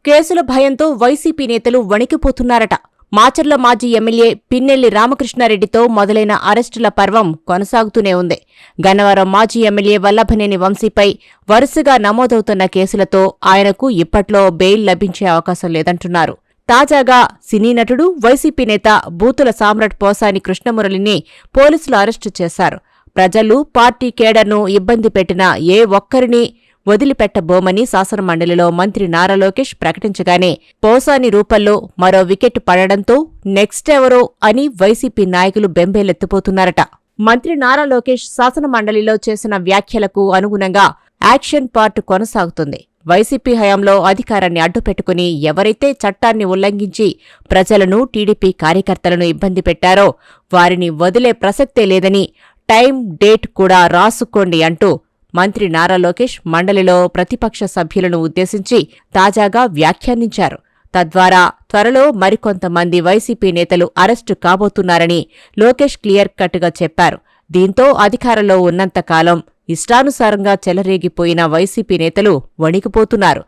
కేసుల భయంతో వైసీపీ నేతలు వణికిపోతున్నారట. మాచర్ల మాజీ ఎమ్మెల్యే పిన్నెల్లి రామకృష్ణారెడ్డితో మొదలైన అరెస్టుల పర్వం కొనసాగుతూనే ఉంది. గన్నవరం మాజీ ఎమ్మెల్యే వల్లభనేని వంశీపై వరుసగా నమోదవుతున్న కేసులతో ఆయనకు ఇప్పట్లో బెయిల్ లభించే అవకాశం లేదంటున్నారు. తాజాగా సినీ నటుడు, వైసీపీ నేత బూతుల సామ్రాట్ పోసాని కృష్ణమురళిని పోలీసులు అరెస్టు చేశారు. ప్రజలు, పార్టీ కేడర్ను ఇబ్బంది పెట్టిన ఏ ఒక్కరినీ వదిలిపెట్టబోమని శాసనమండలిలో మంత్రి నారా లోకేష్ ప్రకటించగానే పోసాని రూపంలో మరో వికెట్ పడడంతో నెక్స్ట్ ఎవరో అని వైసీపీ నాయకులు బెంబేలెత్తిపోతున్నారట. మంత్రి నారా లోకేష్ శాసనమండలిలో చేసిన వ్యాఖ్యలకు అనుగుణంగా యాక్షన్ పార్ట్ కొనసాగుతుంది. వైసీపీ హయాంలో అధికారాన్ని అడ్డుపెట్టుకుని ఎవరైతే చట్టాన్ని ఉల్లంఘించి ప్రజలను, టీడీపీ కార్యకర్తలను ఇబ్బంది పెట్టారో వారిని వదిలే ప్రసక్తే లేదని టైం, డేట్ కూడా రాసుకోండి అంటూ మంత్రి నారా లోకేష్ మండలిలో ప్రతిపక్ష సభ్యులను ఉద్దేశించి తాజాగా వ్యాఖ్యానించారు. తద్వారా త్వరలో మరికొంతమంది వైసీపీ నేతలు అరెస్టు కాబోతున్నారని లోకేష్ క్లియర్ కట్గా చెప్పారు. దీంతో అధికారంలో ఉన్నంతకాలం ఇష్టానుసారంగా చెలరేగిపోయిన వైసీపీ నేతలు వణికిపోతున్నారు.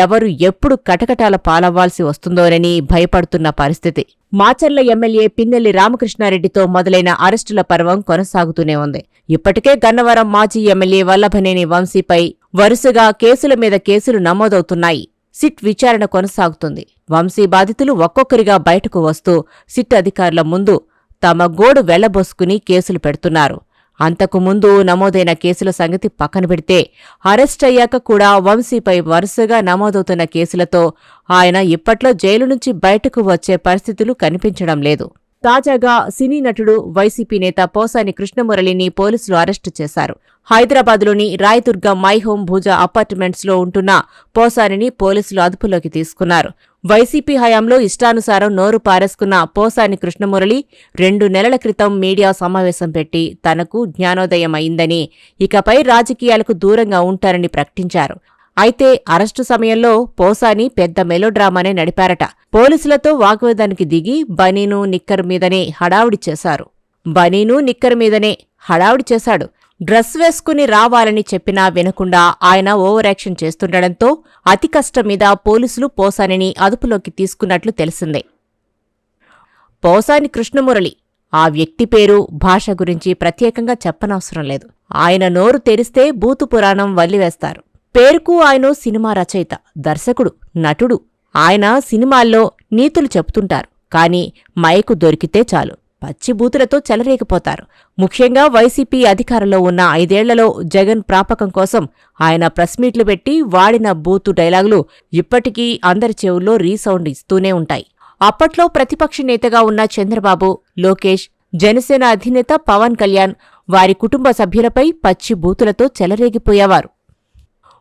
ఎవరు ఎప్పుడు కటకటాల పాలవ్వాల్సి వస్తుందోనని భయపడుతున్న పరిస్థితి. మాచర్ల ఎమ్మెల్యే పిన్నెల్లి రామకృష్ణారెడ్డితో మొదలైన అరెస్టుల పర్వం కొనసాగుతూనే ఉంది. ఇప్పటికే గన్నవరం మాజీ ఎమ్మెల్యే వల్లభనేని వంశీపై వరుసగా కేసుల మీద కేసులు నమోదవుతున్నాయి. సిట్ విచారణ కొనసాగుతుంది. వంశీ బాధితులు ఒక్కొక్కరిగా బయటకు వస్తూ సిట్ అధికారుల ముందు తమ గోడు వెళ్లబోసుకుని కేసులు పెడుతున్నారు. అంతకు ముందు నమోదైన కేసుల సంగతి పక్కన పెడితే అరెస్ట్ అయ్యాక కూడా వంశీపై వరుసగా నమోదవుతున్న కేసులతో ఆయన ఇప్పట్లో జైలు నుంచి బయటకు వచ్చే పరిస్థితులు కనిపించడం లేదు. తాజాగా సినీ నటుడు, వైసీపీ నేత పోసాని కృష్ణమురళిని పోలీసులు అరెస్టు చేశారు. హైదరాబాద్లోని రాయదుర్గ మై హోం భుజా అపార్ట్మెంట్స్లో ఉంటున్న పోసానిని పోలీసులు అదుపులోకి తీసుకున్నారు. వైసీపీ హయాంలో ఇష్టానుసారం నోరు పారేసుకున్న పోసాని కృష్ణమురళి 2 నెలల క్రితం మీడియా సమావేశం పెట్టి తనకు జ్ఞానోదయం అయిందని, ఇకపై రాజకీయాలకు దూరంగా ఉంటారని ప్రకటించారు. అయితే అరెస్టు సమయంలో పోసాని పెద్ద మెలోడ్రామానే నడిపారట. పోలీసులతో వాగ్వాదానికి దిగి బనీను, నిక్కర్ మీదనే హడావుడి చేశాడు. డ్రెస్ వేసుకుని రావాలని చెప్పినా వినకుండా ఆయన ఓవర్ యాక్షన్ చేస్తుండటంతో అతి కష్టం మీద పోలీసులు పోసానిని అదుపులోకి తీసుకున్నట్లు తెలిసిందే. పోసాని కృష్ణమురళి ఆ వ్యక్తి పేరు, భాష గురించి ప్రత్యేకంగా చెప్పనవసరం లేదు. ఆయన నోరు తెరిస్తే బూతు పురాణం వల్లివేస్తారు. పేరుకు ఆయన సినిమా రచయిత, దర్శకుడు, నటుడు. ఆయన సినిమాల్లో నీతులు చెప్తుంటారు. కాని మైకు దొరికితే చాలు పచ్చిబూతులతో చెలరేగిపోతారు. ముఖ్యంగా వైసీపీ అధికారంలో ఉన్న 5 ఏళ్లలో జగన్ ప్రాపకం కోసం ఆయన ప్రెస్ మీట్లు పెట్టి వాడిన బూతు డైలాగులు ఇప్పటికీ అందరి చెవుల్లో రీసౌండ్ ఇస్తూనే ఉంటాయి. అప్పట్లో ప్రతిపక్ష నేతగా ఉన్న చంద్రబాబు, లోకేష్, జనసేన అధినేత పవన్ కళ్యాణ్ వారి కుటుంబ సభ్యులపై పచ్చి బూతులతో చెలరేగిపోయేవారు.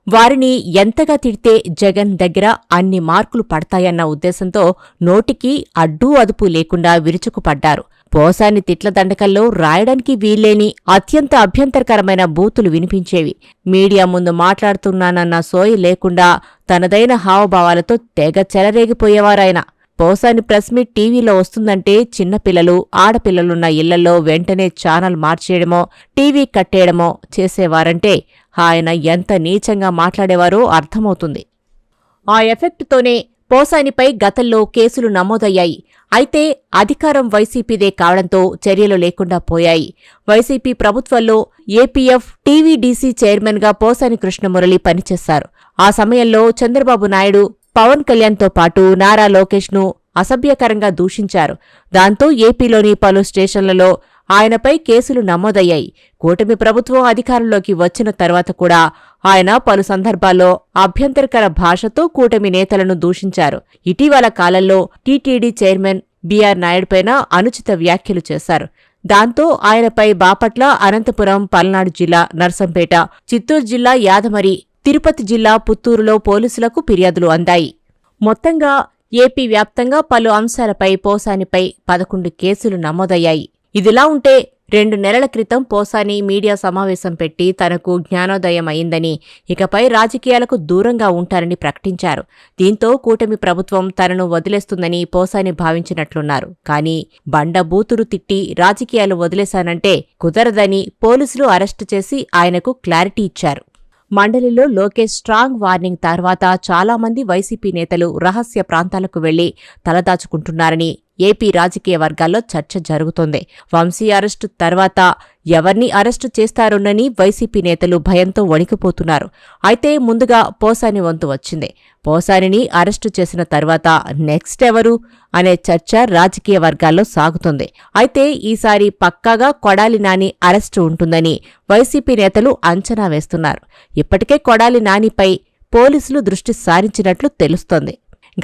వారిని ఎంతగా తిడితే జగన్ దగ్గర అన్ని మార్కులు పడతాయన్న ఉద్దేశంతో నోటికి అడ్డూ అదుపు లేకుండా విరుచుకుపడ్డారు. పోసాని తిట్ల దండకల్లో రాయడానికి వీల్లేని అత్యంత అభ్యంతరకరమైన బూతులు వినిపించేవి. మీడియా ముందు మాట్లాడుతున్నానన్న సోయి లేకుండా తనదైన హావభావాలతో తెగ చెలరేగిపోయేవారాయన. పోసాని ప్రెస్ మీట్ టీవీలో వస్తుందంటే చిన్నపిల్లలు, ఆడపిల్లలున్న ఇళ్లలో వెంటనే ఛానల్ మార్చేయడమో, టీవీ కట్టేయడమో చేసేవారంటే ఆయన ఎంత నీచంగా మాట్లాడేవారో అర్థమవుతుంది. ఆ ఎఫెక్టుతోనే పోసానిపై గతంలో కేసులు నమోదయ్యాయి. అయితే అధికారం వైసీపీదే కావడంతో చర్యలు లేకుండా పోయాయి. వైసీపీ ప్రభుత్వంలో ఏపీఎఫ్ టీవీడీసీ చైర్మన్గా పోసాని కృష్ణమురళి పనిచేశారు. ఆ సమయంలో చంద్రబాబు నాయుడు, పవన్ కళ్యాణ్తో పాటు నారా లోకేష్ను అసభ్యకరంగా దూషించారు. దాంతో ఏపీలోని పలు స్టేషన్లలో ఆయనపై కేసులు నమోదయ్యాయి. కూటమి ప్రభుత్వం అధికారంలోకి వచ్చిన తర్వాత కూడా ఆయన పలు సందర్భాల్లో అభ్యంతరకర భాషతో కూటమి నేతలను దూషించారు. ఇటీవల కాలంలో టీటీడీ చైర్మన్ బీఆర్ నాయుడుపైన అనుచిత వ్యాఖ్యలు చేశారు. దాంతో ఆయనపై బాపట్ల, అనంతపురం, పల్నాడు జిల్లా నర్సంపేట, చిత్తూరు జిల్లా యాదమరి, తిరుపతి జిల్లా పుత్తూరులో పోలీసులకు ఫిర్యాదులు అందాయి. మొత్తంగా ఏపీ వ్యాప్తంగా పలు అంశాలపై పోసానిపై 11 కేసులు నమోదయ్యాయి. ఇదిలా ఉంటే 2 నెలల క్రితం పోసాని మీడియా సమావేశం పెట్టి తనకు జ్ఞానోదయం అయిందని, ఇకపై రాజకీయాలకు దూరంగా ఉంటారని ప్రకటించారు. దీంతో కూటమి ప్రభుత్వం తనను వదిలేస్తుందని పోసాని భావించినట్లున్నారు. కానీ బండబూతులు తిట్టి రాజకీయాలు వదిలేశానంటే కుదరదని పోలీసులు అరెస్టు చేసి ఆయనకు క్లారిటీ ఇచ్చారు. మండలిలో లోకేష్ స్ట్రాంగ్ వార్నింగ్ తర్వాత చాలా మంది వైసీపీ నేతలు రహస్య ప్రాంతాలకు వెళ్లి తలదాచుకుంటున్నారని ఏపీ రాజకీయ వర్గాల్లో చర్చ జరుగుతోంది. వంశీ అరెస్టు తర్వాత ఎవర్ని అరెస్టు చేస్తారోనని వైసీపీ నేతలు భయంతో వణికిపోతున్నారు. అయితే ముందుగా పోసాని వంతు వచ్చింది. పోసానిని అరెస్టు చేసిన తర్వాత నెక్స్ట్ ఎవరు అనే చర్చ రాజకీయ వర్గాల్లో సాగుతోంది. అయితే ఈసారి పక్కాగా కొడాలి నాని అరెస్టు ఉంటుందని వైసీపీ నేతలు అంచనా వేస్తున్నారు. ఇప్పటికే కొడాలి నానిపై పోలీసులు దృష్టి సారించినట్లు తెలుస్తోంది.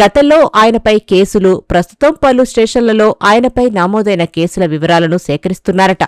గతంలో ఆయనపై కేసులు, ప్రస్తుతం పలు స్టేషన్లలో ఆయనపై నమోదైన కేసుల వివరాలను సేకరిస్తున్నారట.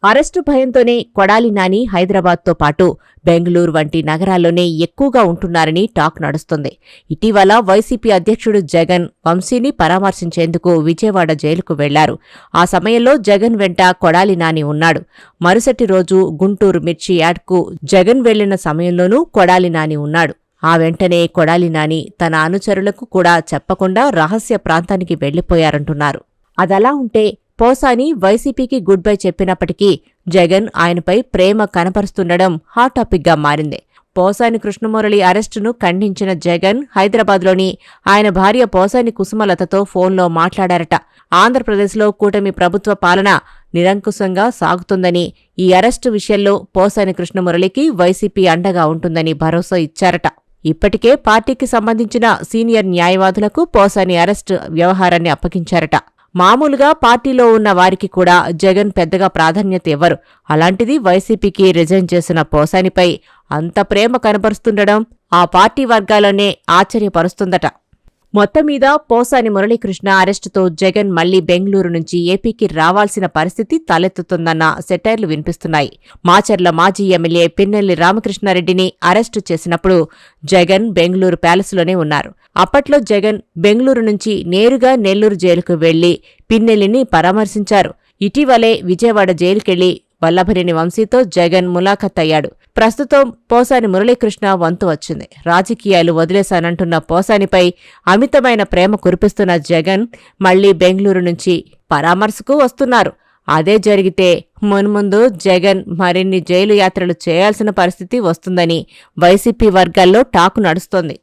అరెస్టు భయంతోనే కొడాలి నాని హైదరాబాద్తో పాటు బెంగళూరు వంటి నగరాల్లోనే ఎక్కువగా ఉంటున్నారని టాక్ నడుస్తుంది. ఇటీవల వైసీపీ అధ్యక్షుడు జగన్ వంశీని పరామర్శించేందుకు విజయవాడ జైలుకు వెళ్లారు. ఆ సమయంలో జగన్ వెంట కొడాలి నాని ఉన్నాడు. మరుసటి రోజు గుంటూరు మిర్చి యార్డ్కు జగన్ వెళ్లిన సమయంలోనూ కొడాలి నాని ఉన్నాడు. ఆ వెంటనే కొడాలి నాని తన అనుచరులకు కూడా చెప్పకుండా రహస్య ప్రాంతానికి వెళ్లిపోయారంటున్నారు. అదలా ఉంటే పోసాని వైసీపీకి గుడ్ బై చెప్పినప్పటికీ జగన్ ఆయనపై ప్రేమ కనపరుస్తుండడం హాట్ టాపిక్గా మారింది. పోసాని కృష్ణమురళి అరెస్టును ఖండించిన జగన్ హైదరాబాద్లోని ఆయన భార్య పోసాని కుసుమలతతో ఫోన్లో మాట్లాడారట. ఆంధ్రప్రదేశ్లో కూటమి ప్రభుత్వ పాలన నిరంకుశంగా సాగుతుందని, ఈ అరెస్టు విషయంలో పోసాని కృష్ణమురళికి వైసీపీ అండగా ఉంటుందని భరోసా ఇచ్చారట. ఇప్పటికే పార్టీకి సంబంధించిన సీనియర్ న్యాయవాదులకు పోసాని అరెస్టు వ్యవహారాన్ని అప్పగించారట. మామూలుగా పార్టీలో ఉన్న వారికి కూడా జగన్ పెద్దగా ప్రాధాన్యత ఇవ్వరు. అలాంటిది వైసీపీకి రిజైన్ చేసిన పోసానిపై అంత ప్రేమ కనబరుస్తుండడం ఆ పార్టీ వర్గాలనే ఆశ్చర్యపరుస్తుందట. మొత్తం మీద పోసాని మురళీకృష్ణ అరెస్టుతో జగన్ మళ్లీ బెంగళూరు నుంచి ఏపీకి రావాల్సిన పరిస్థితి తలెత్తుతుందన్న సెటైర్లు వినిపిస్తున్నాయి. మాచర్ల మాజీ ఎమ్మెల్యే పిన్నెల్లి రామకృష్ణారెడ్డిని అరెస్టు చేసినప్పుడు జగన్ బెంగళూరు ప్యాలెస్లోనే ఉన్నారు. అప్పట్లో జగన్ బెంగళూరు నుంచి నేరుగా నెల్లూరు జైలుకు వెళ్లి పిన్నెల్లిని పరామర్శించారు. ఇటీవలే విజయవాడ జైలుకెళ్లి వల్లభనేని వంశీతో జగన్ ములాఖత్ అయ్యాడు. ప్రస్తుతం పోసాని మురళీకృష్ణ వంతు వచ్చింది. రాజకీయాలు వదిలేశానంటున్న పోసానిపై అమితమైన ప్రేమ కురిపిస్తున్న జగన్ మళ్లీ బెంగళూరు నుంచి పరామర్శకు వస్తున్నారు. అదే జరిగితే మున్ముందు జగన్ మరిన్ని జైలు యాత్రలు చేయాల్సిన పరిస్థితి వస్తుందని వైసీపీ వర్గాల్లో టాకు నడుస్తోంది.